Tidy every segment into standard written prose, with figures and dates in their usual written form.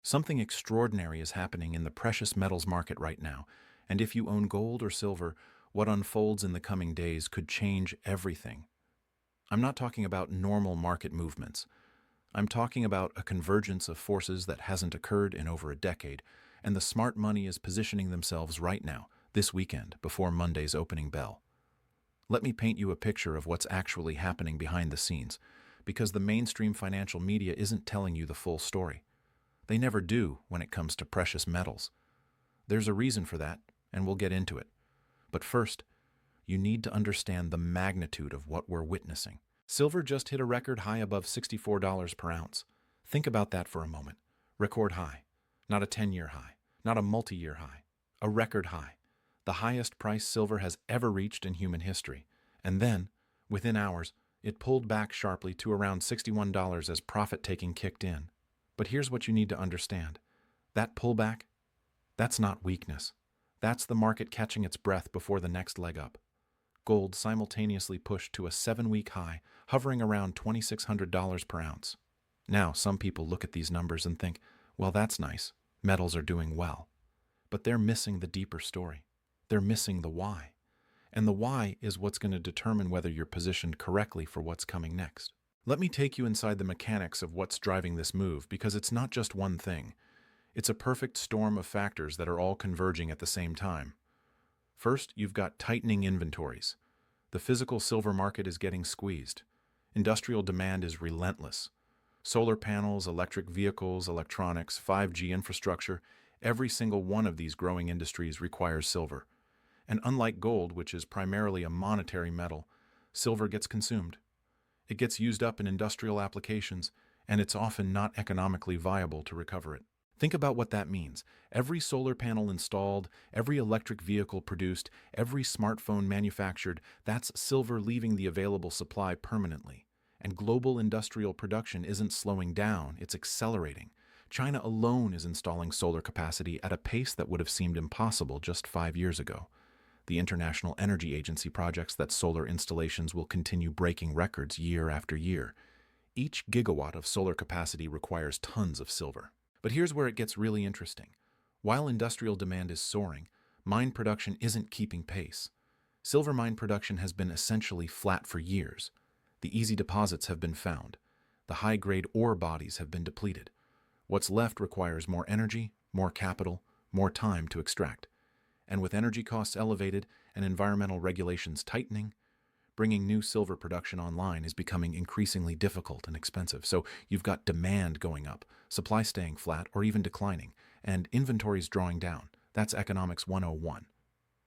Something extraordinary is happening in the precious metals market right now, and if you own gold or silver, what unfolds in the coming days could change everything. I'm not talking about normal market movements. I'm talking about a convergence of forces that hasn't occurred in over a decade, and the smart money is positioning themselves right now, this weekend, before Monday's opening bell. Let me paint you a picture of what's actually happening behind the scenes, because the mainstream financial media isn't telling you the full story. They never do when it comes to precious metals. There's a reason for that, and we'll get into it. But first, you need to understand the magnitude of what we're witnessing. Silver just hit a record high above $64 per ounce. Think about that for a moment. Record high. Not a 10-year high. Not a multi-year high. A record high. The highest price silver has ever reached in human history. And then, within hours, it pulled back sharply to around $61 as profit-taking kicked in. But here's what you need to understand. That pullback, that's not weakness. That's the market catching its breath before the next leg up. Gold simultaneously pushed to a 7-week high, hovering around $2,600 per ounce. Now, some people look at these numbers and think, well, that's nice. Metals are doing well. But they're missing the deeper story. They're missing the why. And the why is what's going to determine whether you're positioned correctly for what's coming next. Let me take you inside the mechanics of what's driving this move, because it's not just one thing. It's a perfect storm of factors that are all converging at the same time. First, you've got tightening inventories. The physical silver market is getting squeezed. Industrial demand is relentless. Solar panels, electric vehicles, electronics, 5G infrastructure, every single one of these growing industries requires silver. And unlike gold, which is primarily a monetary metal, silver gets consumed. It gets used up in industrial applications, and it's often not economically viable to recover it. Think about what that means. Every solar panel installed, every electric vehicle produced, every smartphone manufactured, that's silver leaving the available supply permanently. And global industrial production isn't slowing down, it's accelerating. China alone is installing solar capacity at a pace that would have seemed impossible just 5 years ago. The International Energy Agency projects that solar installations will continue breaking records year after year. Each gigawatt of solar capacity requires tons of silver. But here's where it gets really interesting. While industrial demand is soaring, mine production isn't keeping pace. Silver mine production has been essentially flat for years. The easy deposits have been found. The high-grade ore bodies have been depleted. What's left requires more energy, more capital, more time to extract. And with energy costs elevated and environmental regulations tightening, bringing new silver production online is becoming increasingly difficult and expensive. So you've got demand going up, supply staying flat or even declining, and inventories drawing down. That's economics 101.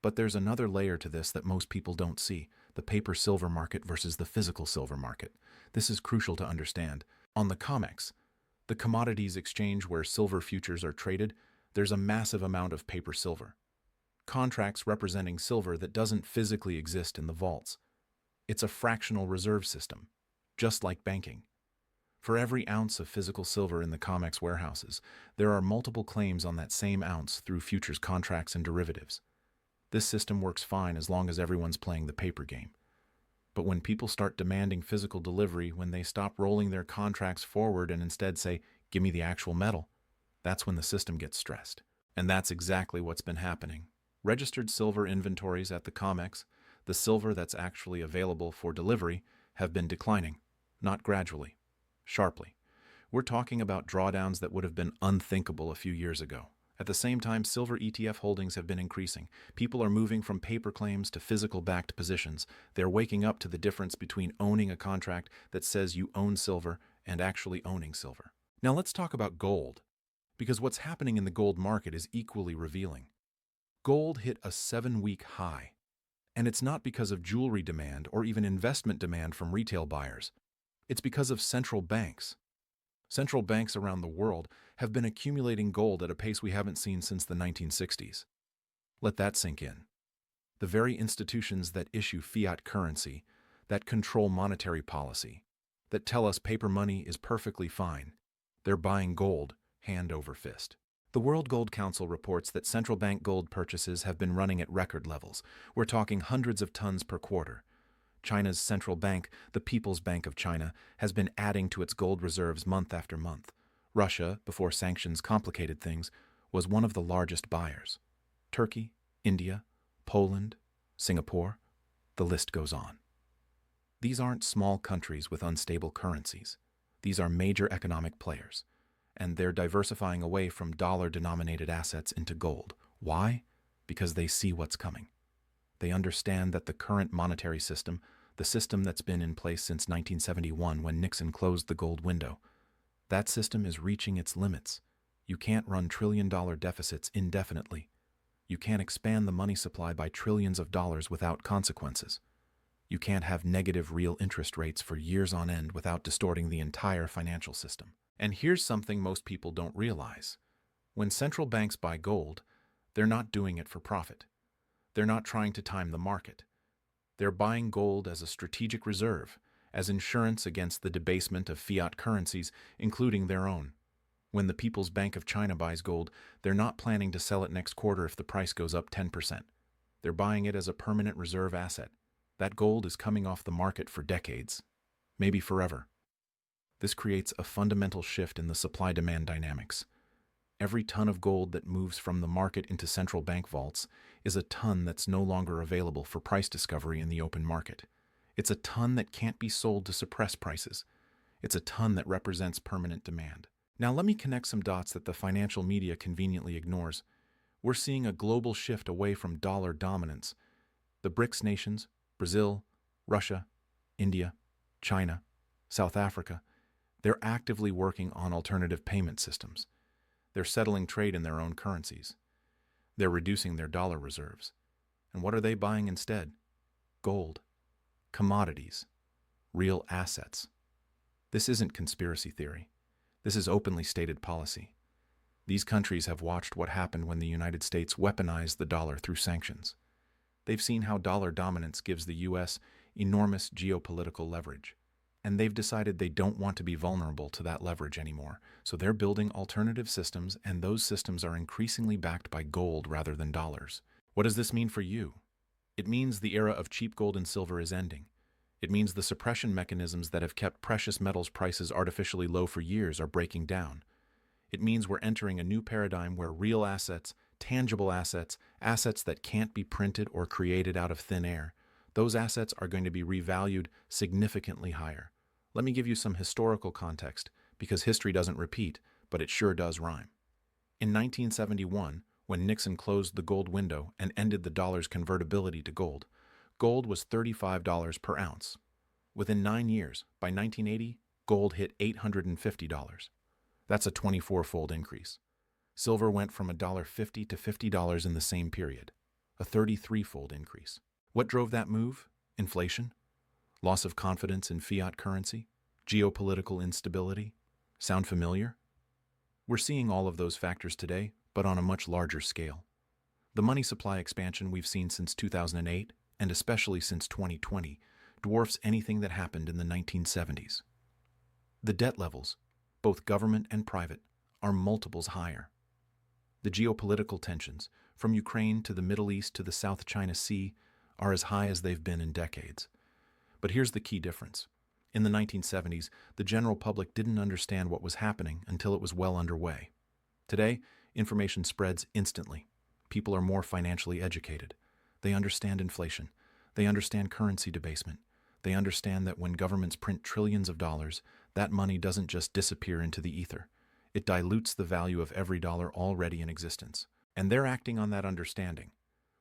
But there's another layer to this that most people don't see, the paper silver market versus the physical silver market. This is crucial to understand. On the COMEX, the commodities exchange where silver futures are traded, there's a massive amount of paper silver. Contracts representing silver that doesn't physically exist in the vaults. It's a fractional reserve system, just like banking. For every ounce of physical silver in the COMEX warehouses, there are multiple claims on that same ounce through futures contracts and derivatives. This system works fine as long as everyone's playing the paper game. But when people start demanding physical delivery, when they stop rolling their contracts forward and instead say, "Give me the actual metal," that's when the system gets stressed. And that's exactly what's been happening. Registered silver inventories at the COMEX, the silver that's actually available for delivery, have been declining, not gradually, sharply. We're talking about drawdowns that would have been unthinkable a few years ago. At the same time, silver ETF holdings have been increasing. People are moving from paper claims to physical-backed positions. They're waking up to the difference between owning a contract that says you own silver and actually owning silver. Now let's talk about gold, because what's happening in the gold market is equally revealing. Gold hit a 7-week high. And it's not because of jewelry demand or even investment demand from retail buyers. It's because of central banks. Central banks around the world have been accumulating gold at a pace we haven't seen since the 1960s. Let that sink in. The very institutions that issue fiat currency, that control monetary policy, that tell us paper money is perfectly fine, they're buying gold hand over fist. The World Gold Council reports that central bank gold purchases have been running at record levels. We're talking hundreds of tons per quarter. China's central bank, the People's Bank of China, has been adding to its gold reserves month after month. Russia, before sanctions complicated things, was one of the largest buyers. Turkey, India, Poland, Singapore, the list goes on. These aren't small countries with unstable currencies. These are major economic players, and they're diversifying away from dollar-denominated assets into gold. Why? Because they see what's coming. They understand that the current monetary system, the system that's been in place since 1971 when Nixon closed the gold window, that system is reaching its limits. You can't run trillion-dollar deficits indefinitely. You can't expand the money supply by trillions of dollars without consequences. You can't have negative real interest rates for years on end without distorting the entire financial system. And here's something most people don't realize. When central banks buy gold, they're not doing it for profit. They're not trying to time the market. They're buying gold as a strategic reserve, as insurance against the debasement of fiat currencies, including their own. When the People's Bank of China buys gold, they're not planning to sell it next quarter if the price goes up 10%. They're buying it as a permanent reserve asset. That gold is coming off the market for decades, maybe forever. This creates a fundamental shift in the supply-demand dynamics. Every ton of gold that moves from the market into central bank vaults is a ton that's no longer available for price discovery in the open market. It's a ton that can't be sold to suppress prices. It's a ton that represents permanent demand. Now let me connect some dots that the financial media conveniently ignores. We're seeing a global shift away from dollar dominance. The BRICS nations, Brazil, Russia, India, China, South Africa, they're actively working on alternative payment systems. They're settling trade in their own currencies. They're reducing their dollar reserves. And what are they buying instead? Gold, commodities, real assets. This isn't conspiracy theory. This is openly stated policy. These countries have watched what happened when the United States weaponized the dollar through sanctions. They've seen how dollar dominance gives the U.S. enormous geopolitical leverage. And they've decided they don't want to be vulnerable to that leverage anymore. So they're building alternative systems, and those systems are increasingly backed by gold rather than dollars. What does this mean for you? It means the era of cheap gold and silver is ending. It means the suppression mechanisms that have kept precious metals prices artificially low for years are breaking down. It means we're entering a new paradigm where real assets, tangible assets, assets that can't be printed or created out of thin air, those assets are going to be revalued significantly higher. Let me give you some historical context, because history doesn't repeat, but it sure does rhyme. In 1971, when Nixon closed the gold window and ended the dollar's convertibility to gold, gold was $35 per ounce. Within 9 years, by 1980, gold hit $850. That's a 24-fold increase. Silver went from $1.50 to $50 in the same period, a 33-fold increase. What drove that move? Inflation? Loss of confidence in fiat currency? Geopolitical instability? Sound familiar? We're seeing all of those factors today, but on a much larger scale. The money supply expansion we've seen since 2008, and especially since 2020, dwarfs anything that happened in the 1970s. The debt levels, both government and private, are multiples higher. The geopolitical tensions, from Ukraine to the Middle East to the South China Sea, are as high as they've been in decades. But here's the key difference. In the 1970s, the general public didn't understand what was happening until it was well underway. Today, information spreads instantly. People are more financially educated. They understand inflation. They understand currency debasement. They understand that when governments print trillions of dollars, that money doesn't just disappear into the ether. It dilutes the value of every dollar already in existence. And they're acting on that understanding.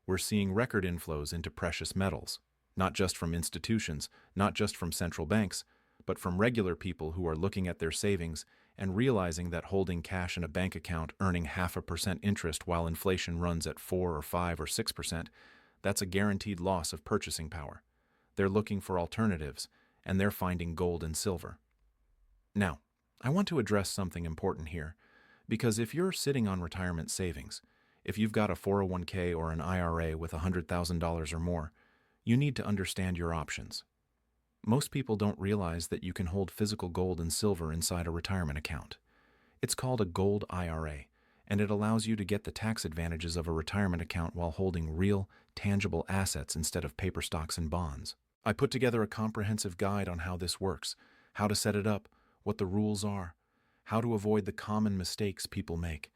We're seeing record inflows into precious metals, not just from institutions, not just from central banks, but from regular people who are looking at their savings and realizing that holding cash in a bank account earning 0.5% interest while inflation runs at 4 or 5 or 6%, that's a guaranteed loss of purchasing power. They're looking for alternatives, and they're finding gold and silver. Now, I want to address something important here, because if you're sitting on retirement savings, if you've got a 401k or an IRA with $100,000 or more, you need to understand your options. Most people don't realize that you can hold physical gold and silver inside a retirement account. It's called a gold IRA, and it allows you to get the tax advantages of a retirement account while holding real, tangible assets instead of paper stocks and bonds. I put together a comprehensive guide on how this works, how to set it up, what the rules are, how to avoid the common mistakes people make.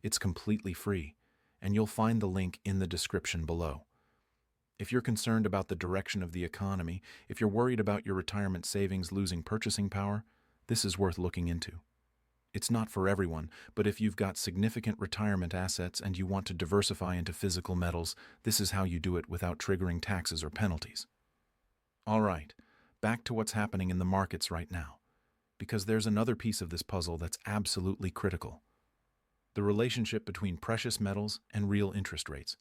It's completely free, and you'll find the link in the description below. If you're concerned about the direction of the economy, if you're worried about your retirement savings losing purchasing power, this is worth looking into. It's not for everyone, but if you've got significant retirement assets and you want to diversify into physical metals, this is how you do it without triggering taxes or penalties. All right, back to what's happening in the markets right now, because there's another piece of this puzzle that's absolutely critical. The relationship between precious metals and real interest rates.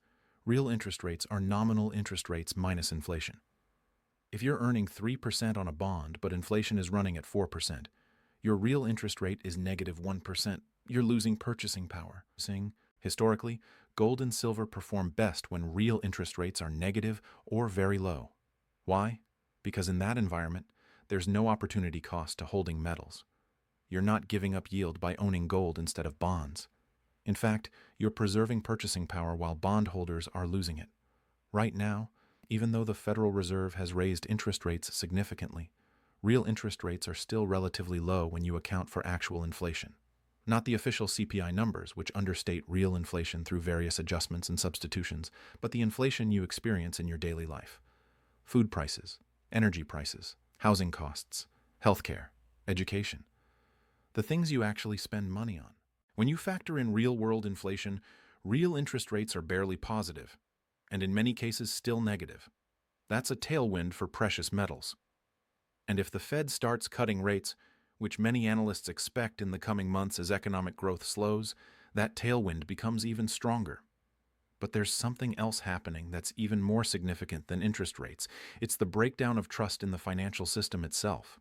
Real interest rates are nominal interest rates minus inflation. If you're earning 3% on a bond, but inflation is running at 4%, your real interest rate is -1%. You're losing purchasing power. Historically, gold and silver perform best when real interest rates are negative or very low. Why? Because in that environment, there's no opportunity cost to holding metals. You're not giving up yield by owning gold instead of bonds. In fact, you're preserving purchasing power while bondholders are losing it. Right now, even though the Federal Reserve has raised interest rates significantly, real interest rates are still relatively low when you account for actual inflation. Not the official CPI numbers, which understate real inflation through various adjustments and substitutions, but the inflation you experience in your daily life. Food prices, energy prices, housing costs, healthcare, education. The things you actually spend money on. When you factor in real-world inflation, real interest rates are barely positive, and in many cases still negative. That's a tailwind for precious metals. And if the Fed starts cutting rates, which many analysts expect in the coming months as economic growth slows, that tailwind becomes even stronger. But there's something else happening that's even more significant than interest rates. It's the breakdown of trust in the financial system itself.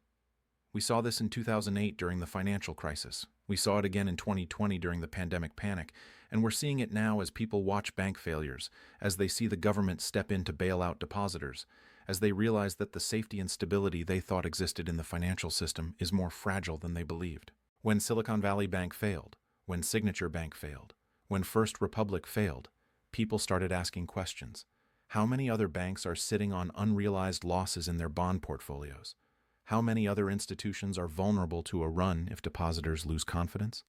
We saw this in 2008 during the financial crisis. We saw it again in 2020 during the pandemic panic, and we're seeing it now as people watch bank failures, as they see the government step in to bail out depositors, as they realize that the safety and stability they thought existed in the financial system is more fragile than they believed. When Silicon Valley Bank failed, when Signature Bank failed, when First Republic failed, people started asking questions. How many other banks are sitting on unrealized losses in their bond portfolios? How many other institutions are vulnerable to a run if depositors lose confidence?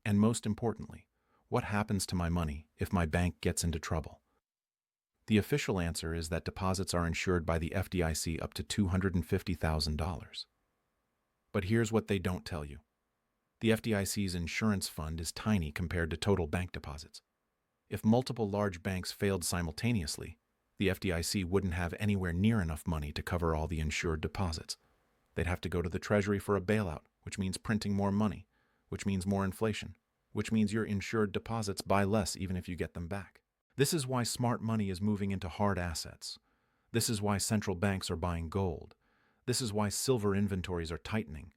And most importantly, what happens to my money if my bank gets into trouble? The official answer is that deposits are insured by the FDIC up to $250,000. But here's what they don't tell you. The FDIC's insurance fund is tiny compared to total bank deposits. If multiple large banks failed simultaneously, the FDIC wouldn't have anywhere near enough money to cover all the insured deposits. They'd have to go to the Treasury for a bailout, which means printing more money, which means more inflation, which means your insured deposits buy less even if you get them back. This is why smart money is moving into hard assets. This is why central banks are buying gold. This is why silver inventories are tightening.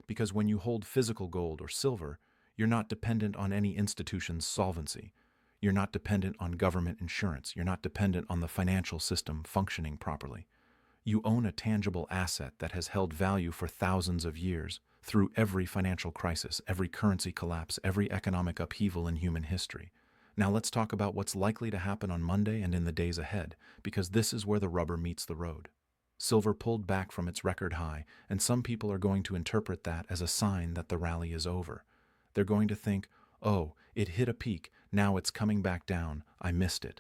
Because when you hold physical gold or silver, you're not dependent on any institution's solvency. You're not dependent on government insurance. You're not dependent on the financial system functioning properly. You own a tangible asset that has held value for thousands of years, through every financial crisis, every currency collapse, every economic upheaval in human history. Now let's talk about what's likely to happen on Monday and in the days ahead, because this is where the rubber meets the road. Silver pulled back from its record high, and some people are going to interpret that as a sign that the rally is over. They're going to think, oh, it hit a peak, now it's coming back down, I missed it.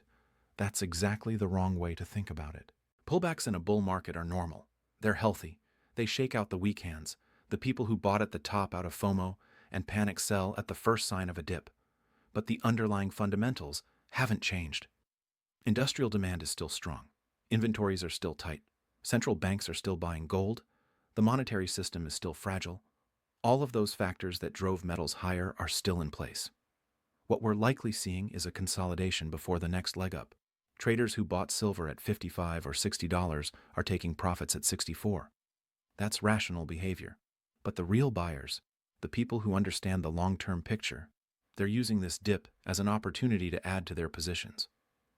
That's exactly the wrong way to think about it. Pullbacks in a bull market are normal. They're healthy. They shake out the weak hands, the people who bought at the top out of FOMO and panic sell at the first sign of a dip. But the underlying fundamentals haven't changed. Industrial demand is still strong. Inventories are still tight. Central banks are still buying gold. The monetary system is still fragile. All of those factors that drove metals higher are still in place. What we're likely seeing is a consolidation before the next leg up. Traders who bought silver at $55 or $60 are taking profits at $64. That's rational behavior. But the real buyers, the people who understand the long-term picture, they're using this dip as an opportunity to add to their positions.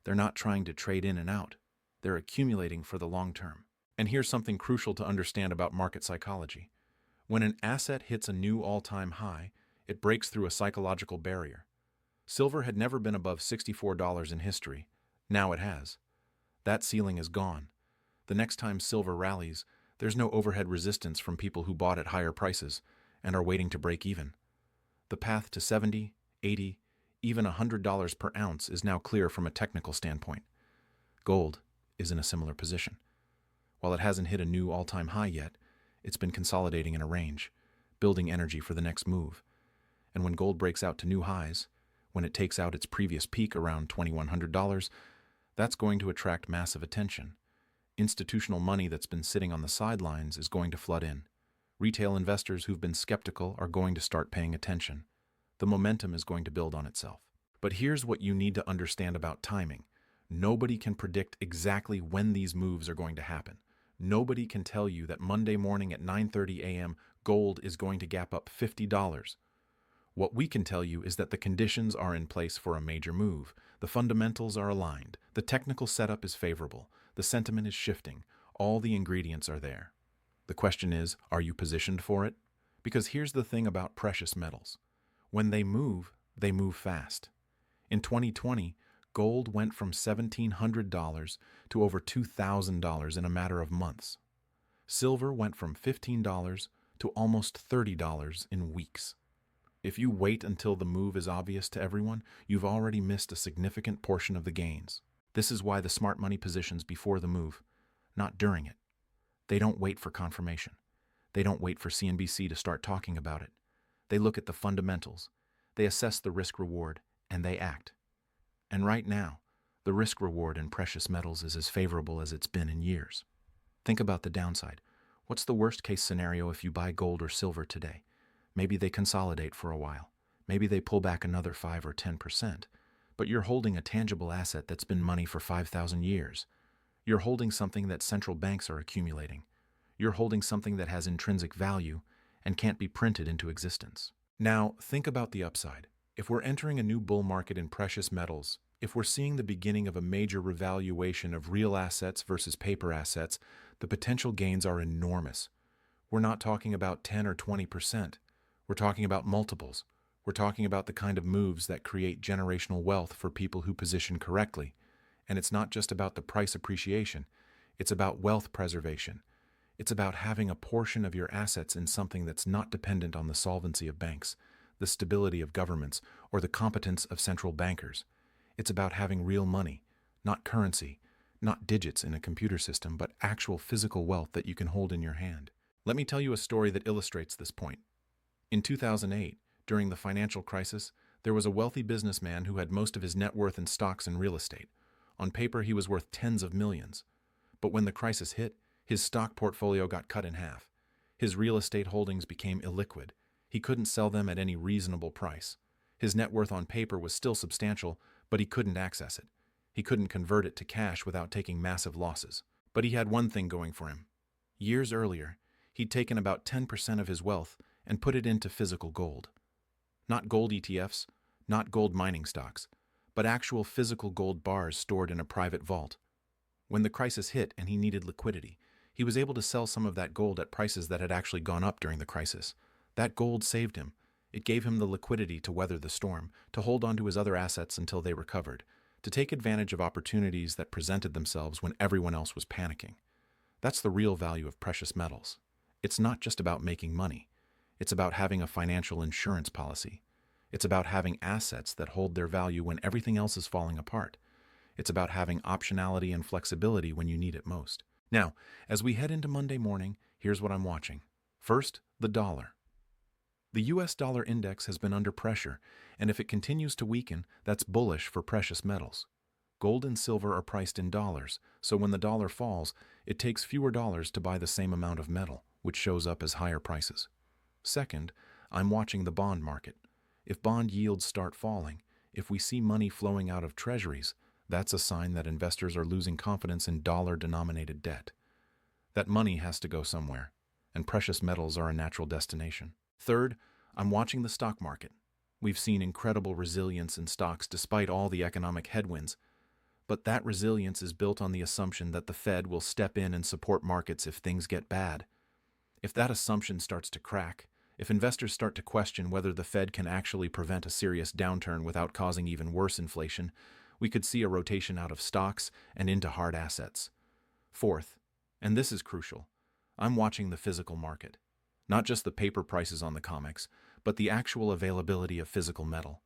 They're not trying to trade in and out. They're accumulating for the long term. And here's something crucial to understand about market psychology. When an asset hits a new all-time high, it breaks through a psychological barrier. Silver had never been above $64 in history. Now it has. That ceiling is gone. The next time silver rallies, there's no overhead resistance from people who bought at higher prices, and are waiting to break even. The path to 70, 80, even $100 per ounce is now clear from a technical standpoint. Gold is in a similar position. While it hasn't hit a new all-time high yet, it's been consolidating in a range, building energy for the next move. And when gold breaks out to new highs, when it takes out its previous peak around $2,100, that's going to attract massive attention. Institutional money that's been sitting on the sidelines is going to flood in. Retail investors who've been skeptical are going to start paying attention. The momentum is going to build on itself. But here's what you need to understand about timing. Nobody can predict exactly when these moves are going to happen. Nobody can tell you that Monday morning at 9:30 a.m. gold is going to gap up $50. What we can tell you is that the conditions are in place for a major move. The fundamentals are aligned. The technical setup is favorable. The sentiment is shifting. All the ingredients are there. The question is, are you positioned for it? Because here's the thing about precious metals. When they move fast. In 2020, gold went from $1,700 to over $2,000 in a matter of months. Silver went from $15 to almost $30 in weeks. If you wait until the move is obvious to everyone, you've already missed a significant portion of the gains. This is why the smart money positions before the move, not during it. They don't wait for confirmation. They don't wait for CNBC to start talking about it. They look at the fundamentals. They assess the risk-reward, and they act. And right now, the risk-reward in precious metals is as favorable as it's been in years. Think about the downside. What's the worst-case scenario if you buy gold or silver today? Maybe they consolidate for a while. Maybe they pull back another 5 or 10%. But you're holding a tangible asset that's been money for 5,000 years. You're holding something that central banks are accumulating. You're holding something that has intrinsic value and can't be printed into existence. Now, think about the upside. If we're entering a new bull market in precious metals, if we're seeing the beginning of a major revaluation of real assets versus paper assets, the potential gains are enormous. We're not talking about 10 or 20%. We're talking about multiples. We're talking about the kind of moves that create generational wealth for people who position correctly. And it's not just about the price appreciation. It's about wealth preservation. It's about having a portion of your assets in something that's not dependent on the solvency of banks, the stability of governments, or the competence of central bankers. It's about having real money, not currency, not digits in a computer system, but actual physical wealth that you can hold in your hand. Let me tell you a story that illustrates this point. In 2008, during the financial crisis, there was a wealthy businessman who had most of his net worth in stocks and real estate. On paper, he was worth tens of millions. But when the crisis hit, his stock portfolio got cut in half. His real estate holdings became illiquid. He couldn't sell them at any reasonable price. His net worth on paper was still substantial, but he couldn't access it. He couldn't convert it to cash without taking massive losses. But he had one thing going for him. Years earlier, he'd taken about 10% of his wealth and put it into physical gold. Not gold ETFs, not gold mining stocks, but actual physical gold bars stored in a private vault. When the crisis hit and he needed liquidity, he was able to sell some of that gold at prices that had actually gone up during the crisis. That gold saved him. It gave him the liquidity to weather the storm, to hold on to his other assets until they recovered, to take advantage of opportunities that presented themselves when everyone else was panicking. That's the real value of precious metals. It's not just about making money. It's about having a financial insurance policy. It's about having assets that hold their value when everything else is falling apart. It's about having optionality and flexibility when you need it most. Now, as we head into Monday morning, here's what I'm watching. First, the dollar. The US dollar index has been under pressure, and if it continues to weaken, that's bullish for precious metals. Gold and silver are priced in dollars, so when the dollar falls, it takes fewer dollars to buy the same amount of metal, which shows up as higher prices. Second, I'm watching the bond market. If bond yields start falling, if we see money flowing out of treasuries, that's a sign that investors are losing confidence in dollar-denominated debt. That money has to go somewhere, and precious metals are a natural destination. Third, I'm watching the stock market. We've seen incredible resilience in stocks despite all the economic headwinds, but that resilience is built on the assumption that the Fed will step in and support markets if things get bad. If that assumption starts to crack, if investors start to question whether the Fed can actually prevent a serious downturn without causing even worse inflation, we could see a rotation out of stocks and into hard assets. Fourth, and this is crucial, I'm watching the physical market. Not just the paper prices on the comics, but the actual availability of physical metal.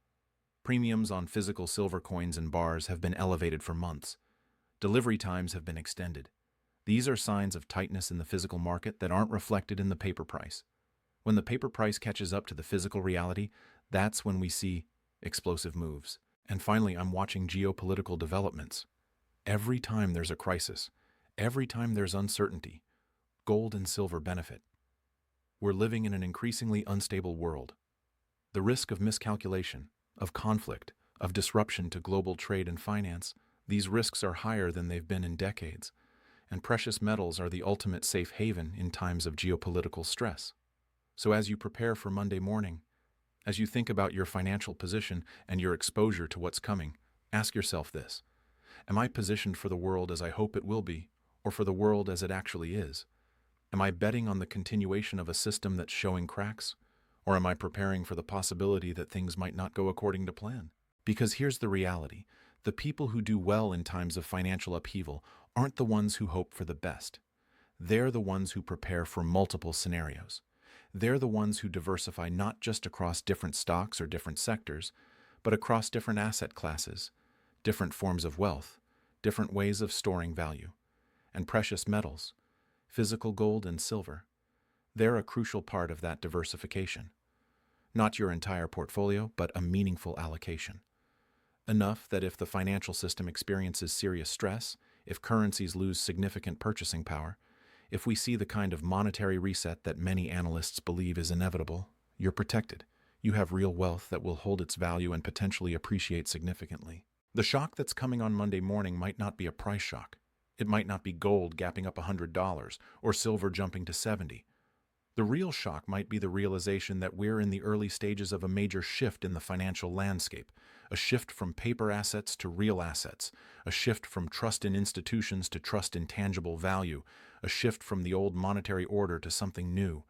Premiums on physical silver coins and bars have been elevated for months. Delivery times have been extended. These are signs of tightness in the physical market that aren't reflected in the paper price. When the paper price catches up to the physical reality, that's when we see explosive moves. And finally, I'm watching geopolitical developments. Every time there's a crisis, every time there's uncertainty, gold and silver benefit. We're living in an increasingly unstable world. The risk of miscalculation, of conflict, of disruption to global trade and finance, these risks are higher than they've been in decades, and precious metals are the ultimate safe haven in times of geopolitical stress. So as you prepare for Monday morning, as you think about your financial position and your exposure to what's coming, ask yourself this: am I positioned for the world as I hope it will be, or for the world as it actually is? Am I betting on the continuation of a system that's showing cracks, or am I preparing for the possibility that things might not go according to plan? Because here's the reality: the people who do well in times of financial upheaval aren't the ones who hope for the best. They're the ones who prepare for multiple scenarios. They're the ones who diversify not just across different stocks or different sectors, but across different asset classes, different forms of wealth, different ways of storing value. And precious metals, physical gold and silver, they're a crucial part of that diversification. Not your entire portfolio, but a meaningful allocation. Enough that if the financial system experiences serious stress, if currencies lose significant purchasing power, if we see the kind of monetary reset that many analysts believe is inevitable, you're protected. You have real wealth that will hold its value and potentially appreciate significantly. The shock that's coming on Monday morning might not be a price shock. It might not be gold gapping up $100 or silver jumping to $70. The real shock might be the realization that we're in the early stages of a major shift in the financial landscape, a shift from paper assets to real assets, a shift from trust in institutions to trust in tangible value, a shift from the old monetary order to something new.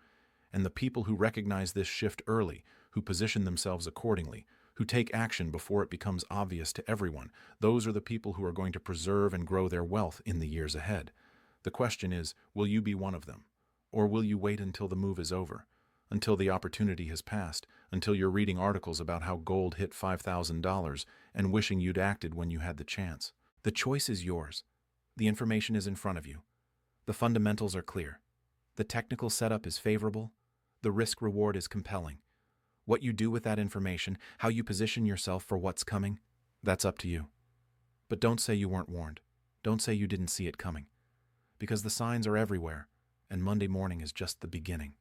And the people who recognize this shift early, who position themselves accordingly, who take action before it becomes obvious to everyone, those are the people who are going to preserve and grow their wealth in the years ahead. The question is, will you be one of them? Or will you wait until the move is over, until the opportunity has passed, until you're reading articles about how gold hit $5,000 and wishing you'd acted when you had the chance? The choice is yours. The information is in front of you. The fundamentals are clear. The technical setup is favorable. The risk-reward is compelling. What you do with that information, how you position yourself for what's coming, that's up to you. But don't say you weren't warned. Don't say you didn't see it coming. Because the signs are everywhere, and Monday morning is just the beginning.